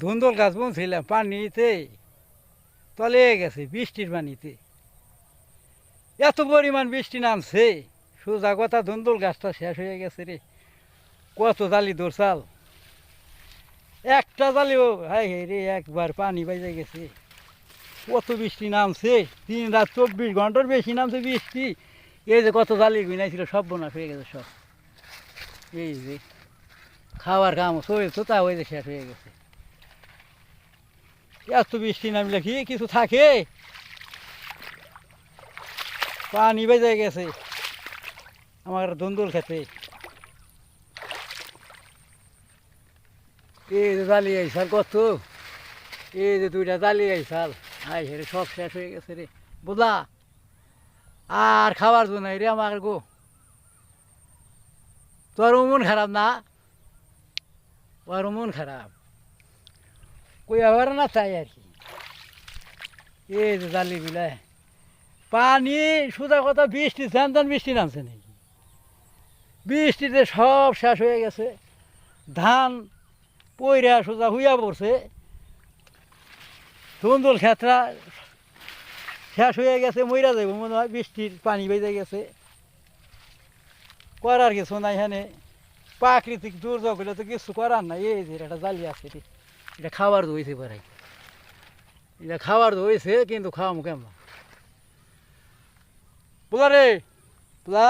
ধুন্দল গাছ বুনছিলাম পানিতে তলিয়ে গেছে বৃষ্টির পানিতে। এত পরিমাণ বৃষ্টি নামছে, সোজা কথা ধুন্দল গাছটা শেষ হয়ে গেছে রে। কত জালি দোরসাল, একটা জালিও হাই হাই রে একবার পানি বাইজে গেছে। কত বৃষ্টি নামছে, 3 রাত 24 ঘন্টার বেশি নামছে বৃষ্টি। এই যে কত জালি গুনাইছিল সব বোনাশ হয়ে গেছে সব। এই যে খাওয়ার কাম চলতো তা ওই যে শেষ হয়ে গেছে। এত বৃষ্টি নামলে কি কিছু থাকে, পানি বেজে গেছে আমার ধুন্দুল খেতে। এই যে জালি আইসাল কত, এই যে 2টা জালি আইসাল হাই রে সব শেষ হয়ে গেছে রে বুঝলা। আর খাবার জন্য নাই রে আমার গো। তোর মন খারাপ না? ওর মন খারাপ, কই আবার না তাই আর কি। এই যে জালিগুলা পানি সোজা কথা বৃষ্টি ঝান বৃষ্টি নামছে নাকি, বৃষ্টিতে সব শেষ হয়ে গেছে। ধান পইরা সোজা হুইয়া পড়ছে, ধুন্দুল ক্ষেত্রা শেষ হয়ে গেছে, মইরা যাইব মনে হয়, বৃষ্টির পানি বেজে গেছে। করার কিছু নাই, এখানে প্রাকৃতিক দুর্যোগ হলে তো কিছু করার নাই। এই যে এটা জালি আছে, এটা খাবার ধুইছে পরে, এটা খাবার ধুইছে কিন্তু খাওয়ামু কেমন। বুলা রে বুলা,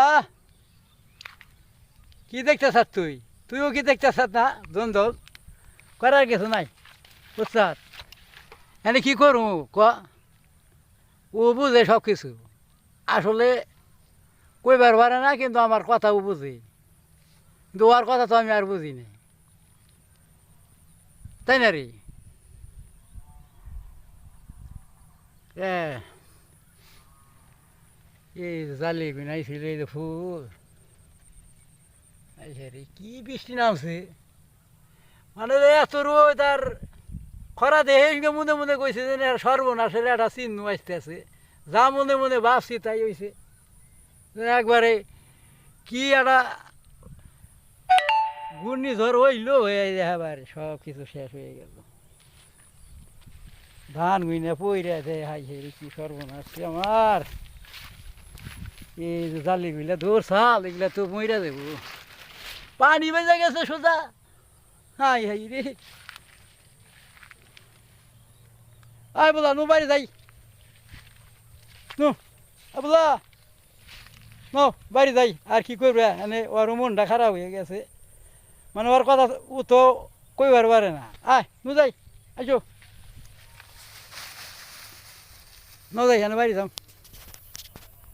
কি দেখতেছ তুই? তুইও কি দেখতেছ না? দ্বন্দ্ব করার কিছু নাই বুঝছ। এনে কি করু ক, ও বুঝে সব কিছু, আসলে কইবার পারে না, কিন্তু আমার কথা ও বুঝে, কিন্তু ওর কথা তো আমি আর বুঝি না, তাই না রে? এই জালি বিনাইছিল এই যে ফুল, রে কি বৃষ্টি নামছে, মানে এত রোদ আর খরা দেখে মনে মনে কইছে যে সর্বনাশের একটা চিহ্ন আসতে আছে। যা মনে মনে ভাবছি তাই হয়েছে, একবারে কি একটা ঘূর্ণিঝড় হইলো, হয়ে এবার সব কিছু শেষ হয়ে গেল। ধান গুইনে পইরা দেয়, হাই হে কি সর্বনাশ আমার। এই যে জালিগুলা ধর সাল এগুলা তো মইরা দেবো, পানি বেজে গেছে সোজা। হাই হাই রে, আয় বলা নো বাড়ি যাই, নো বলা নো বাড়ি যাই। আর কি করবে, এনে ওর মনটা খারাপ হয়ে গেছে, মানে ওর কথা ও তো কইবার পারে না। আয় নু যাই, আইসো ন যাই, এনে বাড়ি যাম।